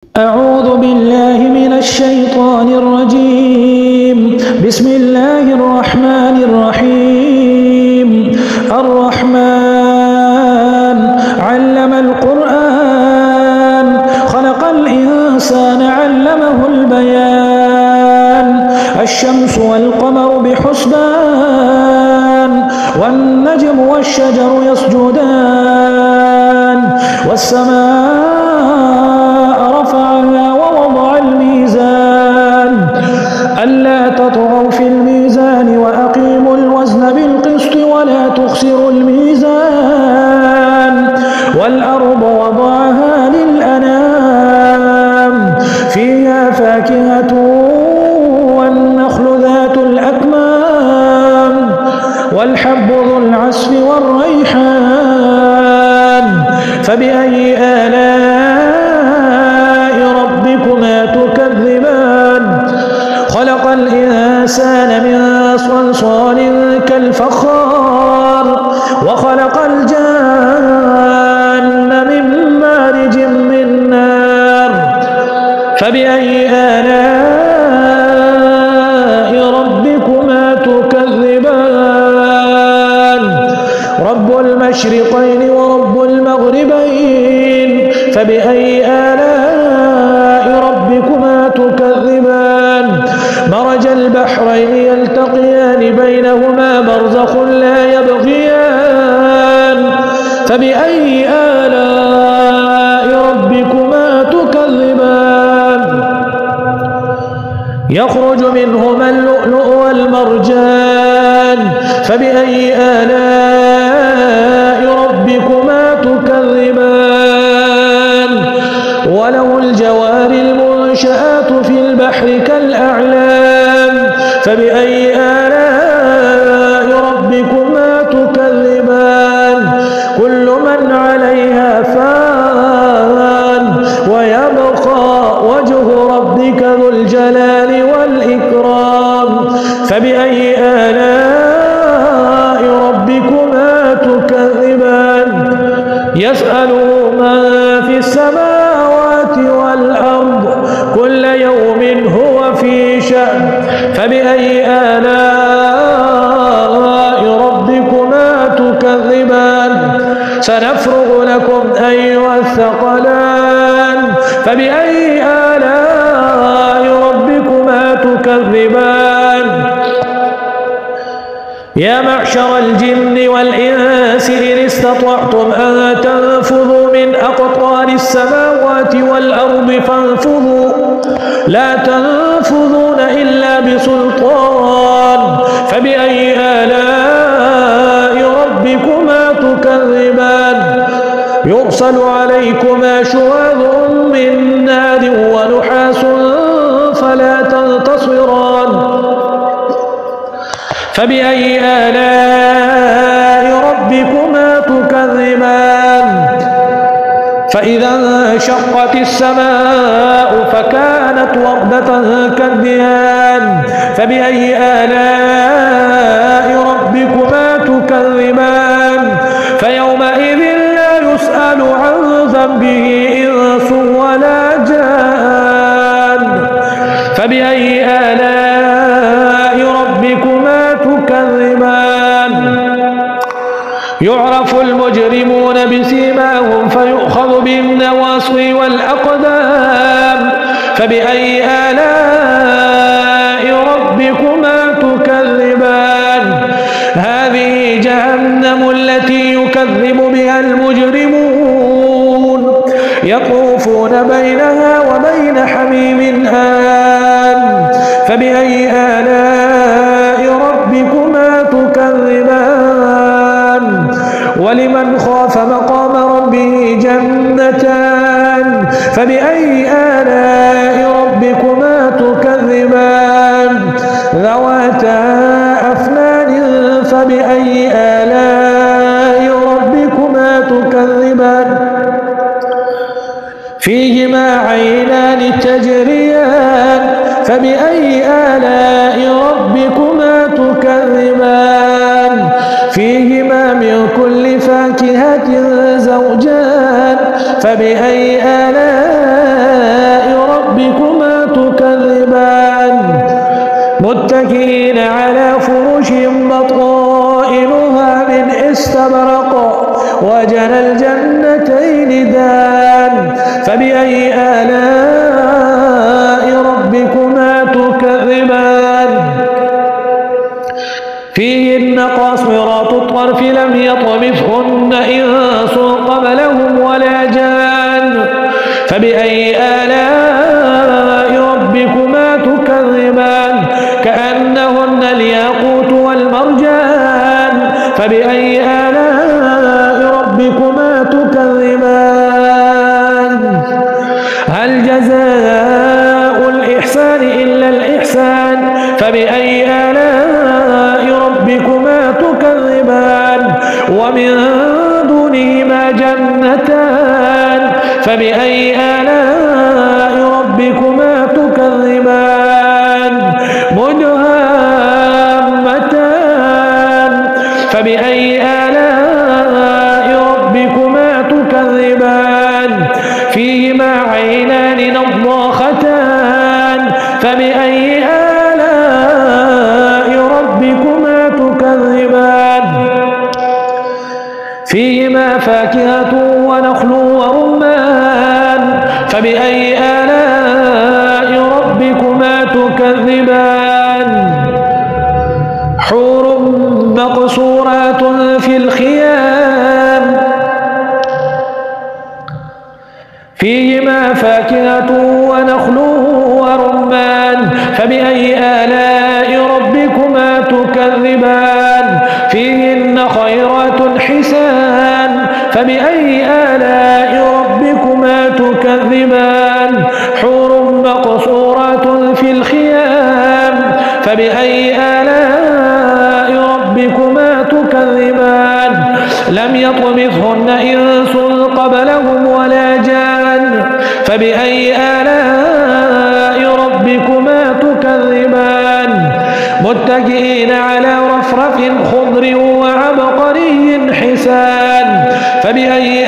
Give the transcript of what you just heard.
أعوذ بالله من الشيطان الرجيم. بسم الله الرحمن الرحيم. الرحمن علم القرآن خلق الإنسان علمه البيان. الشمس والقمر بحسبان والنجم والشجر يسجدان والسماء رفعها ووضع الميزان ألا تطغوا في الميزان وأقيموا الوزن بالقسط ولا تخسروا الميزان والأرض وضعها للأنام فيها فاكهة والنخل ذات الأكمام والحب ذو العصف والريحان فبأي آلاء ربكما تكذبان. خلق الإنسان من صلصال كالفخار وخلق الجان من مارج من نار فبأي آلاء ربكما تكذبان. رب المشرقين ورب المغربين فبأي آلاء ربكما تكذبان. مرج البحرين يلتقيان بينهما برزخ لا يبغيان فبأي آلاء ربكما تكذبان. يخرج منهما اللؤلؤ والمرجان فبأي آلاء ربكما تكذبان. وله الجوار المنشآت في البحر كالأعلام فبأي آلاء ربكما تكذبان. كل من عليها فان ويبقى وجه ربك ذو الجلال والإكرام فبأي آلاء ربكما تكذبان. يسأله من في السماوات والأرض كل يوم هو في شأن فبأي آلاء ربكما تكذبان. سنفرغ لكم أيها الثقلان فبأي آلاء ربكما تكذبان. يا معشر الجن والإنس إن استطعتم أن تنفذوا من أقطار السماوات والأرض فانفذوا لا تنفذون إلا بسلطان فبأي آلاء ربكما تكذبان. يرسل عليكما شواظ من نار ونحاس فلا تنتصران فبأي آلاء ربكما تكذبان. فإذا انشقت السماء فكانت وردة كالدهان فبأي آلاء ربكما تكذبان. فيومئذ لا يسأل عن ذنبه إنس ولا جان فبأي آلاء ربكما تكذبان. يعرف المجرمون بسيماهم فيؤخذ بالنواصي والأقدام فبأي آلاء ربكما تكذبان. هذه جهنم التي يكذب بها المجرمون يطوفون بينها وبين حميم آن فبأي آلاء ربكما تكذبان. ولمن خاف مقام ربه جنتان فبأي آلاء ربكما تكذبان. ذواتا أفنان فبأي آلاء ربكما تكذبان. فيهما عينان تجريان فبأي آلاء ربكما تكذبان. فيهما من كل فاكهة زوجان فبأي آلاء متكئين على فرش بطائنها من استبرق وجنى الجنتين دان فبأي آلاء ربكما تكذبان فيهن قاصرات الطرف لم يطمثهن إنس قبلهم ولا جان فبأي آلاء ربكما تكذبان كأنهن الياقوت والمرجان فبأي آلاء ربكما تكذبان هل جزاء الإحسان إلا الإحسان فبأي آلاء ربكما تكذبان ومن دونهما جنتان فبأي آلاء ربكما تكذبان مدهامتان فبأي آلاء ربكما تكذبان فيهما عينان نضاختان فبأي آلاء ربكما تكذبان فيهما فاكهة ونخل ورمان فبأي آلاء ربكما تكذبان حور مقصورات في الخيام فيهما فاكهة ونخل ورمان فبأي آلاء ربكما تكذبان فيهن خيرات حسان فبأي آلاء ربكما تكذبان حور مقصورات في الخيام فبأي آلاء ربكما تكذبان لم يطمثهن إنس قبلهم ولا جان فبأي آلاء ربكما تكذبان متكئين على رفرف خضر وعبقري حسان فبأي